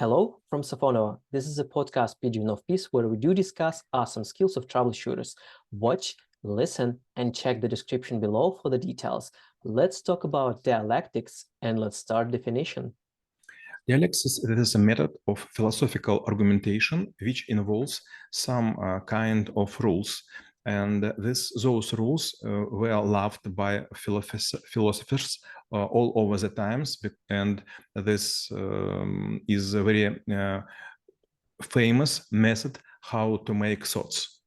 Hello from Safonovo. This is a podcast pigeon of peace where we do discuss awesome skills of troubleshooters. Watch, listen, and check the description below for the details. Let's talk about dialectics and let's start definition. Dialectics is a method of philosophical argumentation which involves some kind of rules. And those rules were loved by philosophers all over the times. And this is a very famous method how to make thoughts.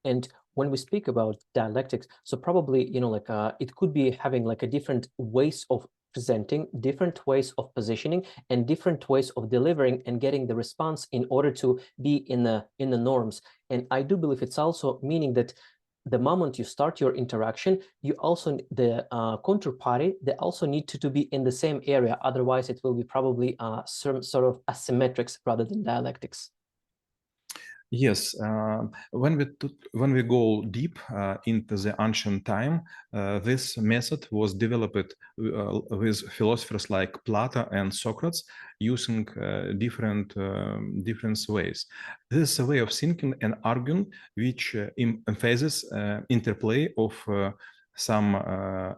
And when we speak about dialectics, so probably, it could be having like a different ways of presenting, different ways of positioning, and different ways of delivering and getting the response in order to be in the norms. And I do believe it's also meaning that the moment you start your interaction, you also, the counterparty, they also need to be in the same area. Otherwise, it will be probably some sort of asymmetrics rather than dialectics. Yes, when we go deep into the ancient time, this method was developed with philosophers like Plato and Socrates, using different ways. This is a way of thinking and arguing which emphasizes interplay of some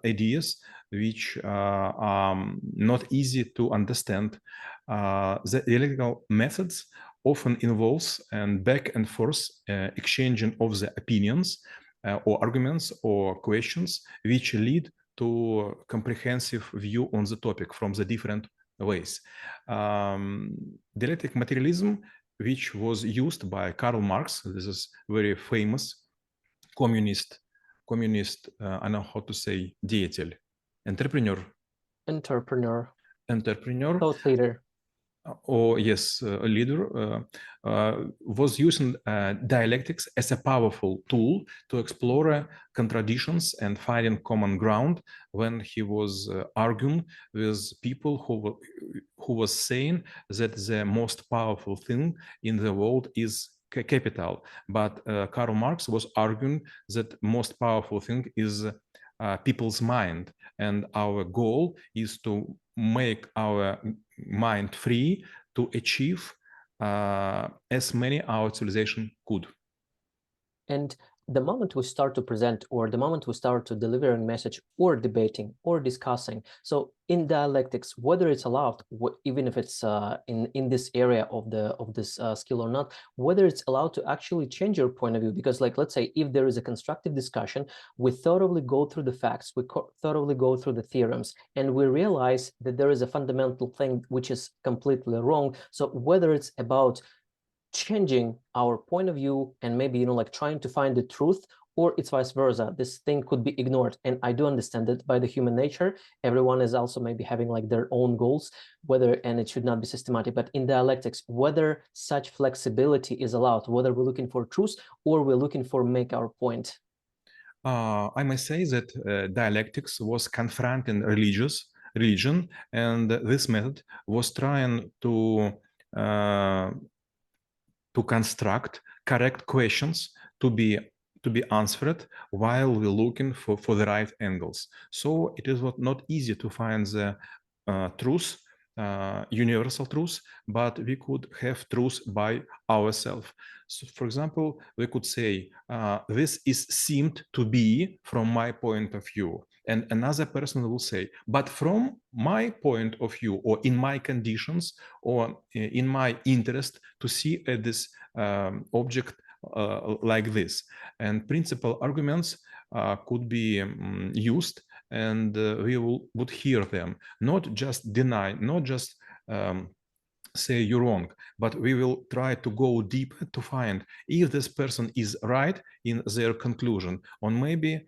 ideas which are not easy to understand. The dialectical methods often involves and back and forth exchanging of the opinions or arguments or questions which lead to comprehensive view on the topic from the different ways. Dialectic materialism, which was used by Karl Marx, this is very famous communist, I don't know how to say, деятель, entrepreneur, Thought leader. Or yes, a leader was using dialectics as a powerful tool to explore contradictions and finding common ground when he was arguing with people who was saying that the most powerful thing in the world is capital. But Karl Marx was arguing that most powerful thing is people's mind, and our goal is to make our mind free to achieve as many our civilization could. And the moment we start to present, or the moment we start to deliver a message or debating or discussing, so in dialectics, whether it's allowed, even if it's in this area of this skill or not, whether it's allowed to actually change your point of view, because like, let's say if there is a constructive discussion, we thoroughly go through the facts, we thoroughly go through the theorems, and we realize that there is a fundamental thing which is completely wrong. So whether it's about changing our point of view and maybe, like trying to find the truth, or it's vice versa, this thing could be ignored. And I do understand that by the human nature, everyone is also maybe having like their own goals, and it should not be systematic. But in dialectics, whether such flexibility is allowed, whether we're looking for truth or we're looking for make our point. I must say that dialectics was confronting religion, and this method was trying to construct correct questions to be answered while we're looking for the right angles. So it is not easy to find the truth, universal truth, but we could have truth by ourselves. So, for example, we could say, this is seemed to be from my point of view. And another person will say, but from my point of view, or in my conditions, or in my interest to see this object like this. And principal arguments could be used, and we would hear them, not just deny, not just say you're wrong, but we will try to go deep to find if this person is right in their conclusion, or maybe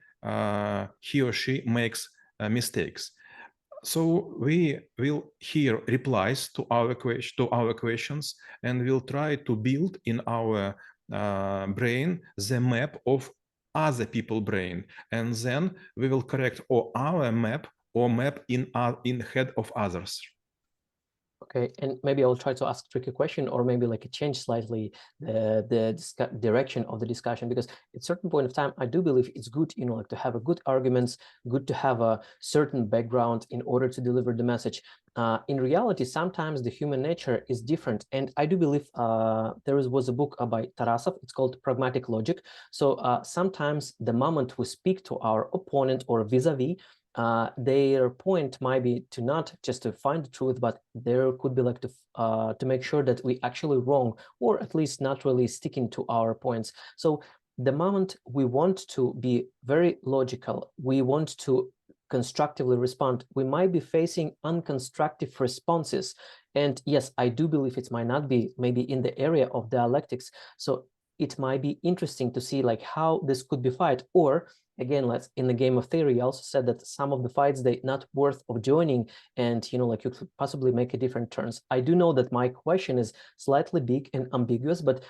he or she makes mistakes. So we will hear replies to our questions, and we'll try to build in our brain the map of other people's brain, and then we will correct our map or map in head of others. Okay, and maybe I'll try to ask a tricky question, or maybe like change slightly the direction of the discussion, because at a certain point of time, I do believe it's good, like to have a good arguments, good to have a certain background in order to deliver the message. In reality, sometimes the human nature is different, and I do believe was a book by Tarasov. It's called Pragmatic Logic. So sometimes the moment we speak to our opponent or vis-a-vis, their point might be to not just to find the truth, but there could be like to make sure that we actually wrong, or at least not really sticking to our points. So the moment we want to be very logical, we want to constructively respond, we might be facing unconstructive responses. And yes, I do believe it might not be maybe in the area of dialectics. So it might be interesting to see like how this could be fight. Or again, let's in the game of theory, I also said that some of the fights, they not worth of joining, and like you could possibly make a different turns. I do know that my question is slightly big and ambiguous, but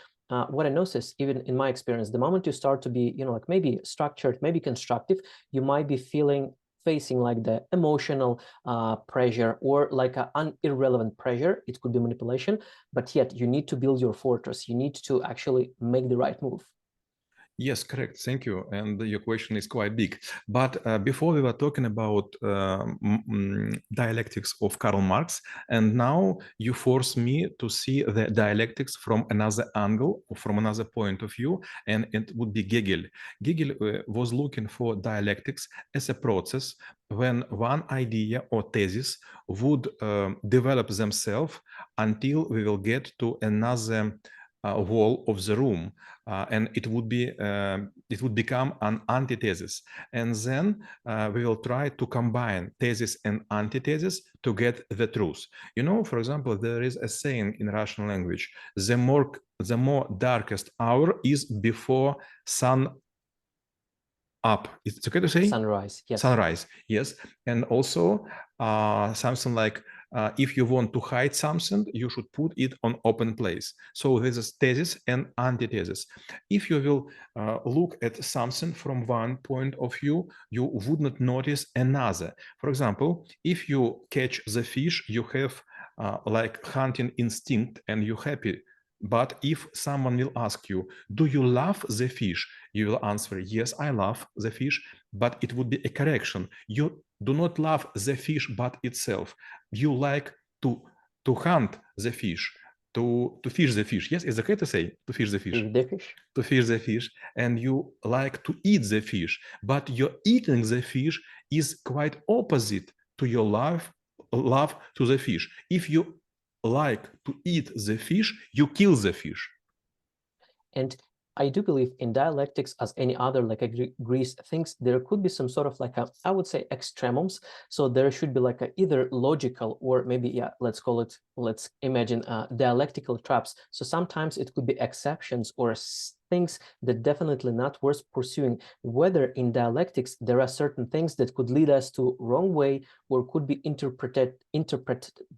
what I notice, even in my experience, the moment you start to be, like maybe structured, maybe constructive, you might be facing like the emotional pressure, or like an irrelevant pressure. It could be manipulation, but yet you need to build your fortress. You need to actually make the right move. Yes, correct. Thank you. And your question is quite big. But before we were talking about dialectics of Karl Marx, and now you force me to see the dialectics from another angle, from another point of view, and it would be Hegel. Hegel was looking for dialectics as a process when one idea or thesis would develop themselves until we will get to another wall of the room, and it would become an antithesis, and then we will try to combine thesis and antithesis to get the truth. For example, there is a saying in Russian language: the more darkest hour is before sun up. It's okay to say sunrise. Yes. Sunrise. Yes. And also something like if you want to hide something, you should put it on open place. So this is thesis and antithesis. If you will look at something from one point of view, you would not notice another. For example, if you catch the fish, you have like hunting instinct and you're happy. But if someone will ask you, do you love the fish? You will answer, yes, I love the fish, but it would be a correction. You do not love the fish but itself. You like to hunt the fish, to fish the fish. Yes, is it okay to say to fish the fish? The fish. To fish the fish, and you like to eat the fish, but your eating the fish is quite opposite to your love to the fish. If you like to eat the fish, you kill the fish. And I do believe in dialectics, as any other like agrees things, there could be some sort of like I would say extremums. So there should be like either logical or maybe, let's imagine dialectical traps. So sometimes it could be exceptions or things that definitely not worth pursuing. Whether in dialectics there are certain things that could lead us to wrong way or could be interpreted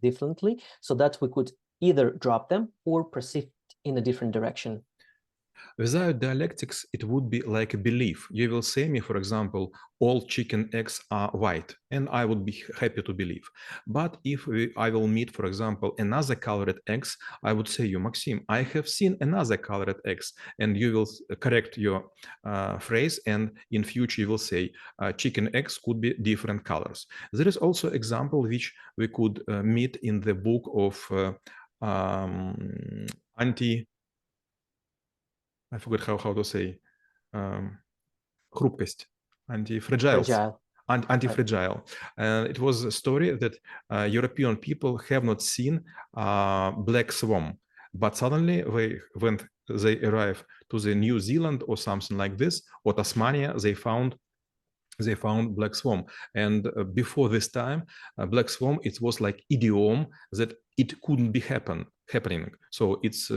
differently, so that we could either drop them or proceed in a different direction. Without dialectics, it would be like a belief. You will say me, for example, all chicken eggs are white, and I would be happy to believe. But if I will meet, for example, another colored eggs, I would say you, Maxim, I have seen another colored eggs, and you will correct your phrase, and in future you will say chicken eggs could be different colors. There is also example which we could meet in the book of I forgot how to say хрупкость, anti-fragile. It was a story that European people have not seen black swan, but suddenly when they arrive to the New Zealand or something like this, or Tasmania, they found black swan. And before this time, black swan, it was like idiom that it couldn't be happening. So it's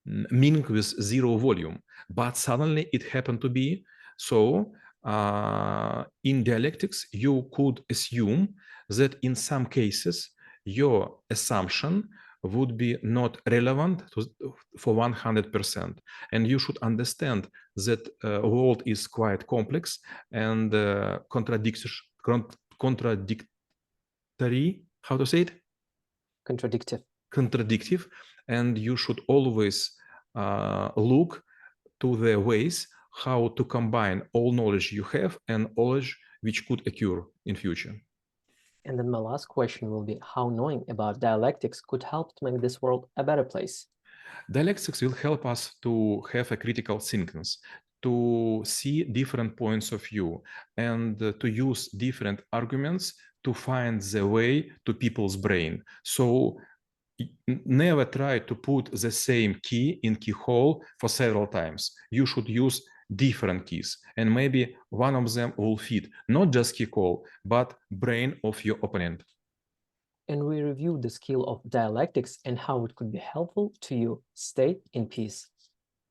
meaning with zero volume, but suddenly it happened to be. So in dialectics, you could assume that in some cases, your assumption would be not relevant for 100%. And you should understand that world is quite complex and contradictory how to say it? Contradictive. Contradictive, and you should always look to the ways how to combine all knowledge you have and knowledge which could occur in future. And then my last question will be how knowing about dialectics could help to make this world a better place. Dialectics will help us to have a critical thinking, to see different points of view, and to use different arguments to find the way to people's brain. So never try to put the same key in keyhole for several times. You should use different keys, and maybe one of them will fit not just keyhole, but brain of your opponent. And we reviewed the skill of dialectics and how it could be helpful to you. Stay in peace.